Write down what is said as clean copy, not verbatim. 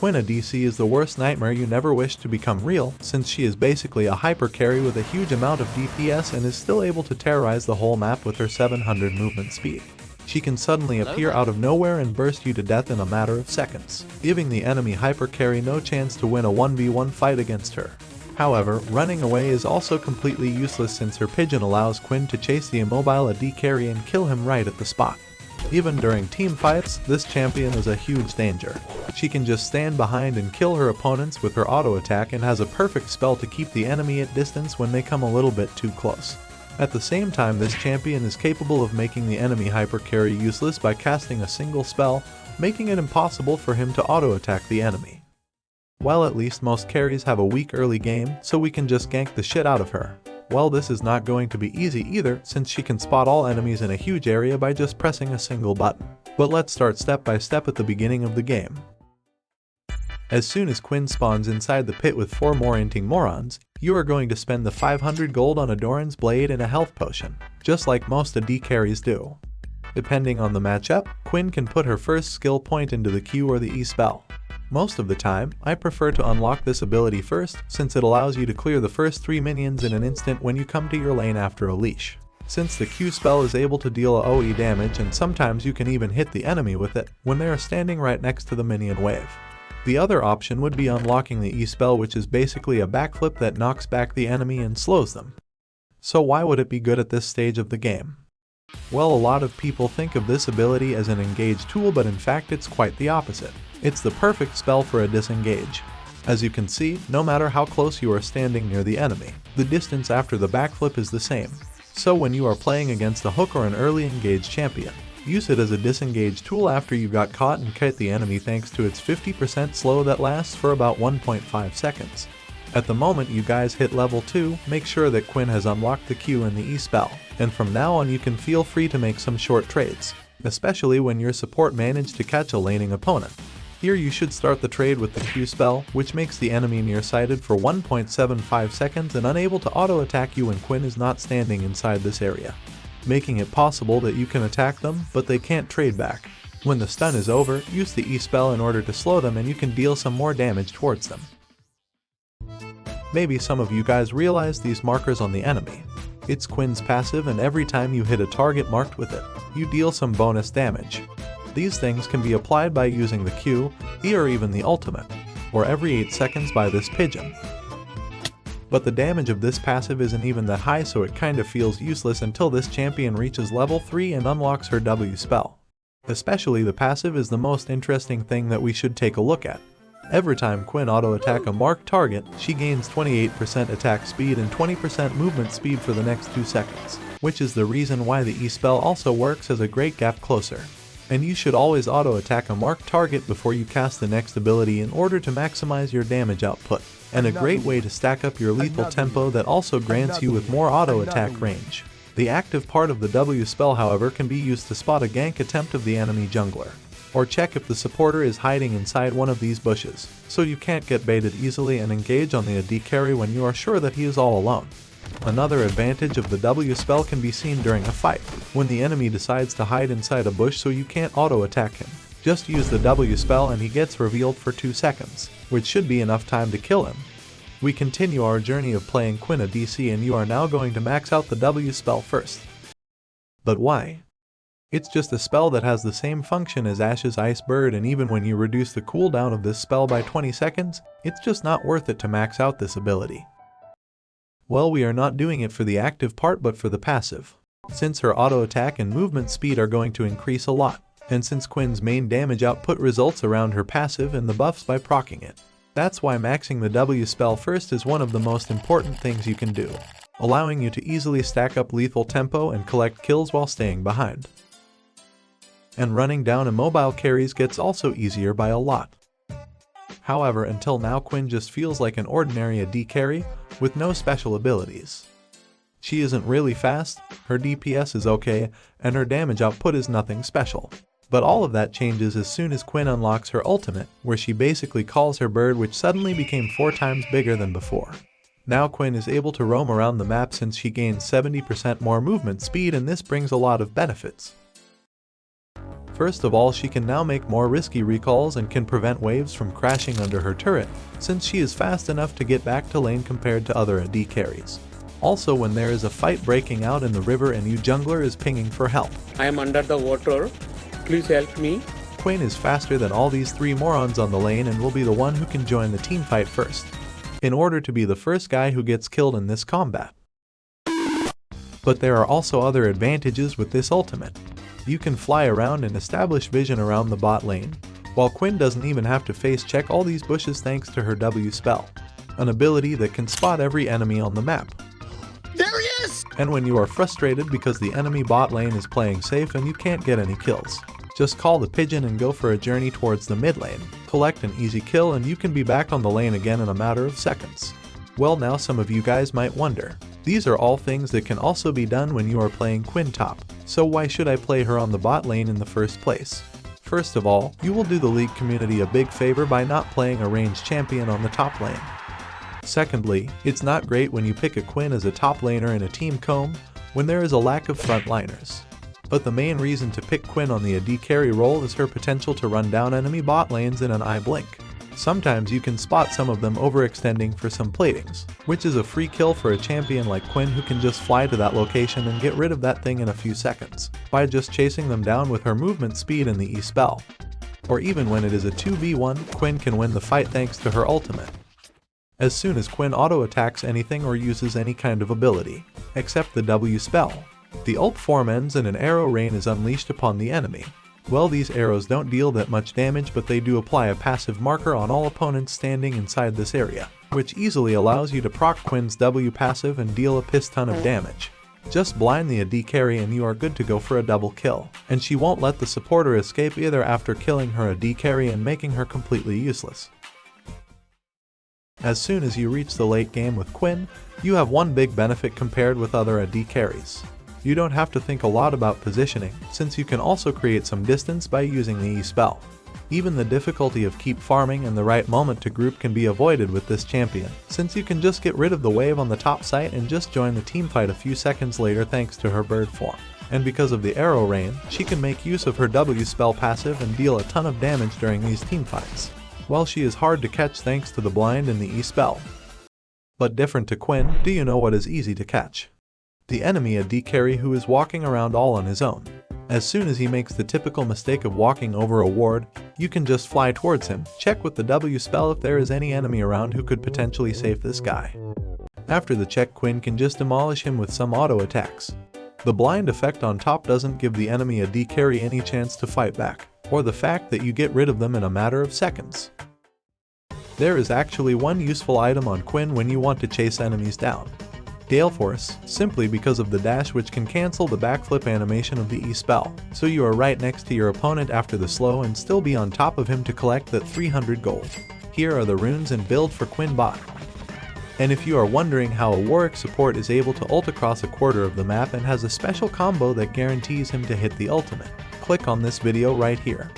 Quinn ADC is the worst nightmare you never wished to become real, since she is basically a hyper carry with a huge amount of DPS and is still able to terrorize the whole map with her 700 movement speed. She can suddenly appear out of nowhere and burst you to death in a matter of seconds, giving the enemy hyper carry no chance to win a 1v1 fight against her. However, running away is also completely useless since her pigeon allows Quinn to chase the immobile AD carry and kill him right at the spot. Even during team fights, this champion is a huge danger. She can just stand behind and kill her opponents with her auto attack and has a perfect spell to keep the enemy at distance when they come a little bit too close. At the same time, this champion is capable of making the enemy hyper carry useless by casting a single spell, making it impossible for him to auto attack the enemy. While at least most carries have a weak early game, so we can just gank the shit out of her. Well, this is not going to be easy either, since she can spot all enemies in a huge area by just pressing a single button. But let's start step by step at the beginning of the game. As soon as Quinn spawns inside the pit with 4 more inting morons, you are going to spend the 500 gold on a Doran's blade and a health potion, just like most AD carries do. Depending on the matchup, Quinn can put her first skill point into the Q or the E spell. Most of the time, I prefer to unlock this ability first, since it allows you to clear the first 3 minions in an instant when you come to your lane after a leash. Since the Q spell is able to deal AoE damage and sometimes you can even hit the enemy with it when they are standing right next to the minion wave. The other option would be unlocking the E spell, which is basically a backflip that knocks back the enemy and slows them. So why would it be good at this stage of the game? Well, a lot of people think of this ability as an engage tool, but in fact it's quite the opposite. It's the perfect spell for a disengage. As you can see, no matter how close you are standing near the enemy, the distance after the backflip is the same. So when you are playing against a hook or an early engage champion, use it as a disengage tool after you got caught and kite the enemy thanks to its 50% slow that lasts for about 1.5 seconds. At the moment you guys hit level 2, make sure that Quinn has unlocked the Q and the E spell, and from now on you can feel free to make some short trades, especially when your support managed to catch a laning opponent. Here you should start the trade with the Q spell, which makes the enemy nearsighted for 1.75 seconds and unable to auto attack you when Quinn is not standing inside this area, making it possible that you can attack them, but they can't trade back. When the stun is over, use the E spell in order to slow them and you can deal some more damage towards them. Maybe some of you guys realize these markers on the enemy. It's Quinn's passive, and every time you hit a target marked with it, you deal some bonus damage. These things can be applied by using the Q, E, or even the ultimate, or every 8 seconds by this pigeon. But the damage of this passive isn't even that high, so it kinda feels useless until this champion reaches level 3 and unlocks her W spell. Especially the passive is the most interesting thing that we should take a look at. Every time Quinn auto-attack a marked target, she gains 28% attack speed and 20% movement speed for the next 2 seconds, which is the reason why the E spell also works as a great gap closer. And you should always auto-attack a marked target before you cast the next ability in order to maximize your damage output, and a great way to stack up your lethal tempo that also grants you with more auto-attack range. The active part of the W spell, however, can be used to spot a gank attempt of the enemy jungler, or check if the supporter is hiding inside one of these bushes, so you can't get baited easily and engage on the AD carry when you are sure that he is all alone. Another advantage of the W spell can be seen during a fight, when the enemy decides to hide inside a bush so you can't auto-attack him. Just use the W spell and he gets revealed for 2 seconds, which should be enough time to kill him. We continue our journey of playing Quinn ADC, and you are now going to max out the W spell first. But why? It's just a spell that has the same function as Ashe's Ice Bird, and even when you reduce the cooldown of this spell by 20 seconds, it's just not worth it to max out this ability. Well, we are not doing it for the active part but for the passive, since her auto attack and movement speed are going to increase a lot, and since Quinn's main damage output results around her passive and the buffs by proccing it. That's why maxing the W spell first is one of the most important things you can do, allowing you to easily stack up lethal tempo and collect kills while staying behind. And running down immobile carries gets also easier by a lot. However, until now Quinn just feels like an ordinary AD carry with no special abilities. She isn't really fast, her DPS is okay, and her damage output is nothing special. But all of that changes as soon as Quinn unlocks her ultimate, where she basically calls her bird, which suddenly became 4 times bigger than before. Now Quinn is able to roam around the map since she gains 70% more movement speed, and this brings a lot of benefits. First of all, she can now make more risky recalls and can prevent waves from crashing under her turret, since she is fast enough to get back to lane compared to other AD carries. Also, when there is a fight breaking out in the river and you jungler is pinging for help. I am under the water, please help me. Quinn is faster than all these three morons on the lane and will be the one who can join the team fight first, in order to be the first guy who gets killed in this combat. But there are also other advantages with this ultimate. You can fly around and establish vision around the bot lane, while Quinn doesn't even have to face check all these bushes thanks to her W spell, an ability that can spot every enemy on the map. There he is! And when you are frustrated because the enemy bot lane is playing safe and you can't get any kills, just call the pigeon and go for a journey towards the mid lane, collect an easy kill, and you can be back on the lane again in a matter of seconds. Well, now some of you guys might wonder, these are all things that can also be done when you are playing Quinn top, so why should I play her on the bot lane in the first place? First of all, you will do the league community a big favor by not playing a ranged champion on the top lane. Secondly, it's not great when you pick a Quinn as a top laner in a team comp when there is a lack of frontliners. But the main reason to pick Quinn on the AD carry role is her potential to run down enemy bot lanes in an eye blink. Sometimes you can spot some of them overextending for some platings, which is a free kill for a champion like Quinn who can just fly to that location and get rid of that thing in a few seconds, by just chasing them down with her movement speed and the E spell. Or even when it is a 2v1, Quinn can win the fight thanks to her ultimate. As soon as Quinn auto-attacks anything or uses any kind of ability, except the W spell, the ult form ends and an arrow rain is unleashed upon the enemy. Well, these arrows don't deal that much damage, but they do apply a passive marker on all opponents standing inside this area, which easily allows you to proc Quinn's W passive and deal a piss ton of damage. Just blind the AD carry and you are good to go for a double kill, and she won't let the supporter escape either after killing her AD carry and making her completely useless. As soon as you reach the late game with Quinn, you have one big benefit compared with other AD carries. You don't have to think a lot about positioning, since you can also create some distance by using the E spell. Even the difficulty of keep farming and the right moment to group can be avoided with this champion, since you can just get rid of the wave on the top site and just join the team fight a few seconds later thanks to her bird form. And because of the arrow rain, she can make use of her W spell passive and deal a ton of damage during these team fights, while she is hard to catch thanks to the blind and the E spell. But different to Quinn, do you know what is easy to catch? The enemy AD carry who is walking around all on his own. As soon as he makes the typical mistake of walking over a ward, you can just fly towards him, check with the W spell if there is any enemy around who could potentially save this guy. After the check, Quinn can just demolish him with some auto attacks. The blind effect on top doesn't give the enemy AD carry any chance to fight back, or the fact that you get rid of them in a matter of seconds. There is actually one useful item on Quinn when you want to chase enemies down. Gale Force, simply because of the dash which can cancel the backflip animation of the E spell, so you are right next to your opponent after the slow and still be on top of him to collect that 300 gold. Here are the runes and build for Quinn bot. And if you are wondering how a Warwick support is able to ult across a quarter of the map and has a special combo that guarantees him to hit the ultimate, click on this video right here.